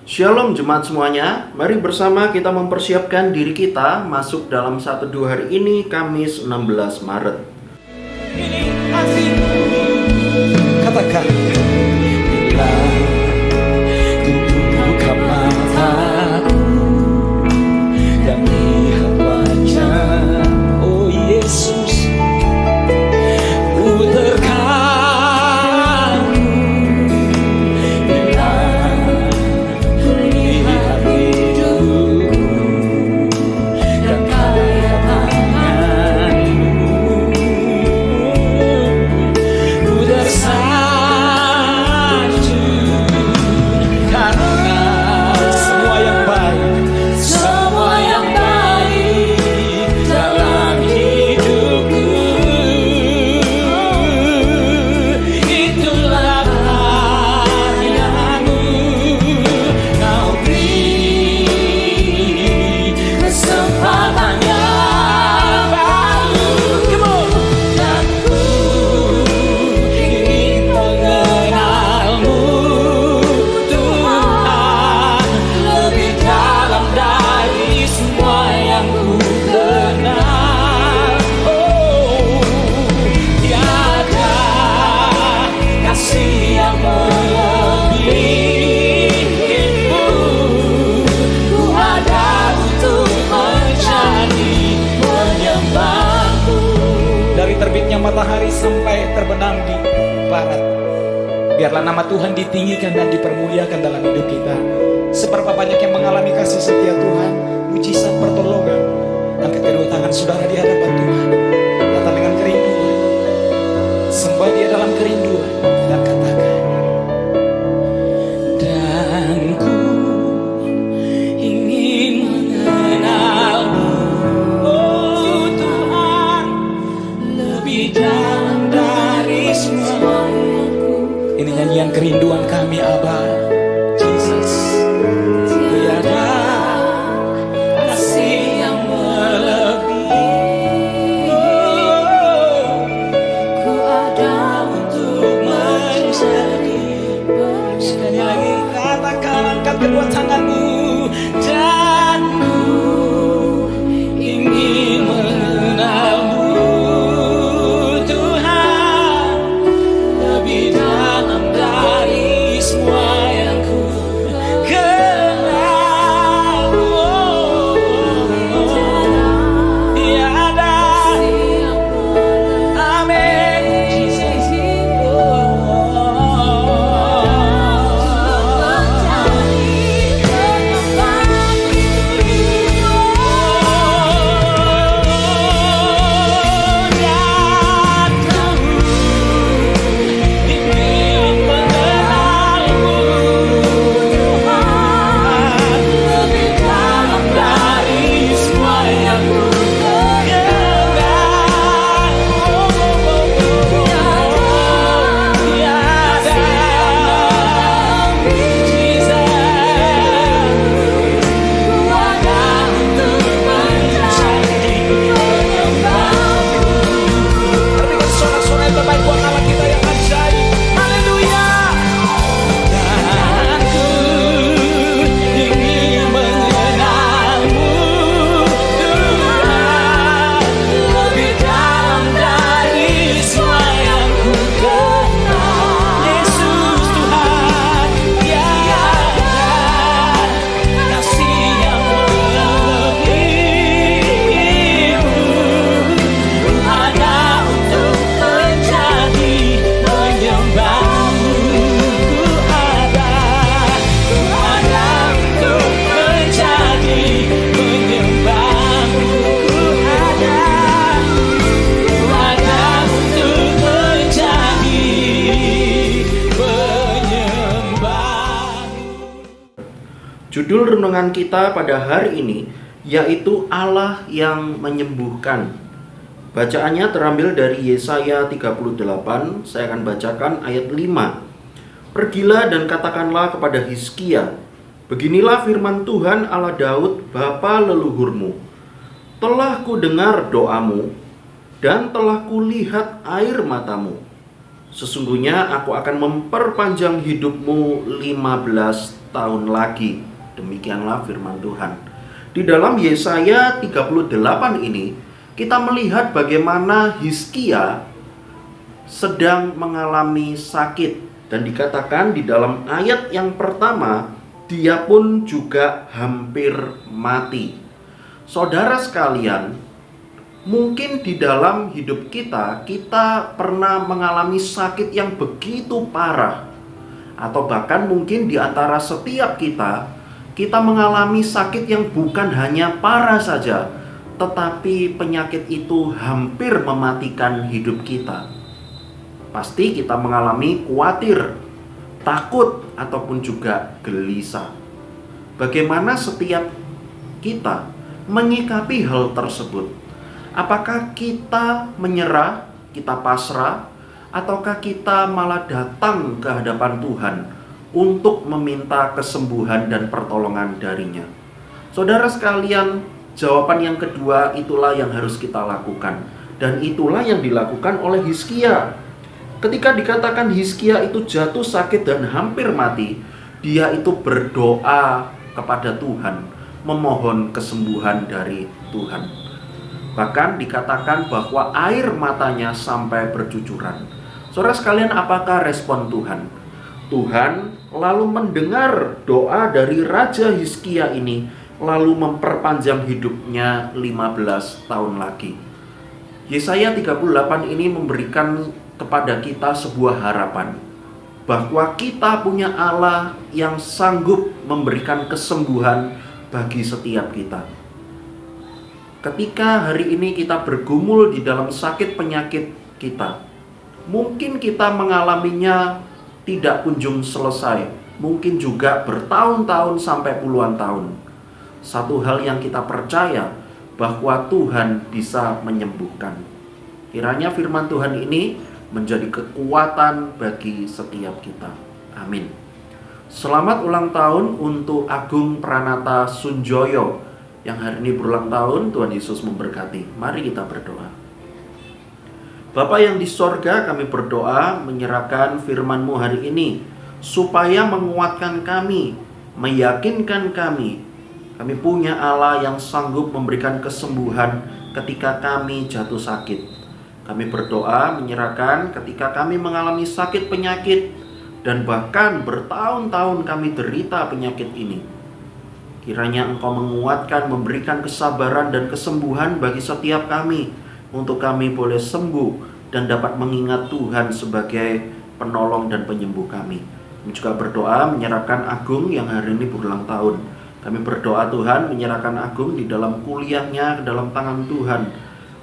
Shalom jemaat semuanya, mari bersama kita mempersiapkan diri kita masuk dalam 1-2 hari ini, Kamis 16 Maret. Ini masih katakan, bila ku buka mataku dan lihat wajah, oh Yesus, ku terkagum bila ku lihat hidupku dan kaya tanganmu. Ku tersanjung karena semua yang baik dalam hidupku. Itulah karyamu, kau beri kesempatan yang baru. Come on. Dan ku ingin mengenalmu, Tuhan, lebih dalam dari semua yang ku kenal. Oh, tiada kasih yang melebihimu. Ku ada untuk menjadi penyembahmu. Dari terbitnya matahari sampai terbenam di barat, biarlah nama Tuhan ditinggikan dan dipermuliakan dalam hidup kita. Seberapa banyak yang mengalami kasih setia Tuhan, mujizat pertolongan. Angkat kedua tangan saudara di hadapan Tuhan, datang dengan kerinduan, sembah Dia dalam kerinduan, dan katakan, dan ku ingin mengenalmu, oh Tuhan, lebih dalam dari semua. Ini nyanyian kerinduan kami, Aba, Jesus. Tiada kasih yang melebihi. Ku ada untuk menjadi. Sekali lagi katakan, angkat kedua tanganmu, dan ku ingin mengenalmu, Tuhan, lebih dalam dari semua yang ku kenal. Tiada, amin, Jesus. Judul renungan kita pada hari ini yaitu Allah yang menyembuhkan. Bacaannya terambil dari Yesaya 38, saya akan bacakan ayat 5. Pergilah dan katakanlah kepada Hizkia, beginilah firman Tuhan Allah Daud, bapa leluhurmu. Telah ku dengar doamu dan telah kulihat air matamu. Sesungguhnya aku akan memperpanjang hidupmu 15 tahun lagi. Demikianlah firman Tuhan. Di dalam Yesaya 38 ini, kita melihat bagaimana Hizkia sedang mengalami sakit. Dan dikatakan di dalam ayat yang pertama, dia pun juga hampir mati. Saudara sekalian, mungkin di dalam hidup kita pernah mengalami sakit yang begitu parah. Atau bahkan mungkin di antara setiap kita mengalami sakit yang bukan hanya parah saja, tetapi penyakit itu hampir mematikan hidup kita. Pasti kita mengalami khawatir, takut, ataupun juga gelisah. Bagaimana setiap kita menyikapi hal tersebut? Apakah kita menyerah, kita pasrah, ataukah kita malah datang ke hadapan Tuhan untuk meminta kesembuhan dan pertolongan darinya? Saudara sekalian, jawaban yang kedua itulah yang harus kita lakukan. Dan itulah yang dilakukan oleh Hizkia. Ketika dikatakan Hizkia itu jatuh sakit dan hampir mati, dia itu berdoa kepada Tuhan, memohon kesembuhan dari Tuhan. Bahkan dikatakan bahwa air matanya sampai bercucuran. Saudara sekalian, apakah respon Tuhan? Tuhan lalu mendengar doa dari Raja Hizkia ini, lalu memperpanjang hidupnya 15 tahun lagi. Yesaya 38 ini memberikan kepada kita sebuah harapan bahwa kita punya Allah yang sanggup memberikan kesembuhan bagi setiap kita. Ketika hari ini kita bergumul di dalam sakit penyakit kita, mungkin kita mengalaminya tidak kunjung selesai, mungkin juga bertahun-tahun sampai puluhan tahun. Satu hal yang kita percaya, bahwa Tuhan bisa menyembuhkan. Kiranya firman Tuhan ini menjadi kekuatan bagi setiap kita. Amin. Selamat ulang tahun untuk Agung Pranata Sunjoyo yang hari ini berulang tahun. Tuhan Yesus memberkati. Mari kita berdoa. Bapa yang di sorga, kami berdoa menyerahkan firman-Mu hari ini, supaya menguatkan kami, meyakinkan kami punya Allah yang sanggup memberikan kesembuhan ketika kami jatuh sakit. Kami berdoa menyerahkan ketika kami mengalami sakit penyakit, dan bahkan bertahun-tahun kami derita penyakit ini. Kiranya Engkau menguatkan, memberikan kesabaran dan kesembuhan bagi setiap kami, untuk kami boleh sembuh dan dapat mengingat Tuhan sebagai penolong dan penyembuh kami. Kami juga berdoa menyerahkan Agung yang hari ini berulang tahun. Kami berdoa Tuhan menyerahkan Agung di dalam kuliahnya ke dalam tangan Tuhan.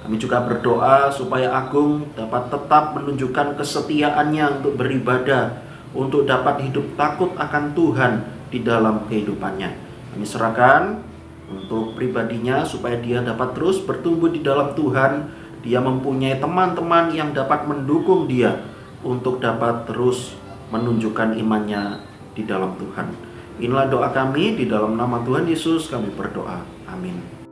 Kami juga berdoa supaya Agung dapat tetap menunjukkan kesetiaannya untuk beribadah, untuk dapat hidup takut akan Tuhan di dalam kehidupannya. Kami serahkan untuk pribadinya supaya dia dapat terus bertumbuh di dalam Tuhan. Dia mempunyai teman-teman yang dapat mendukung dia untuk dapat terus menunjukkan imannya di dalam Tuhan. Inilah doa kami, di dalam nama Tuhan Yesus kami berdoa. Amin.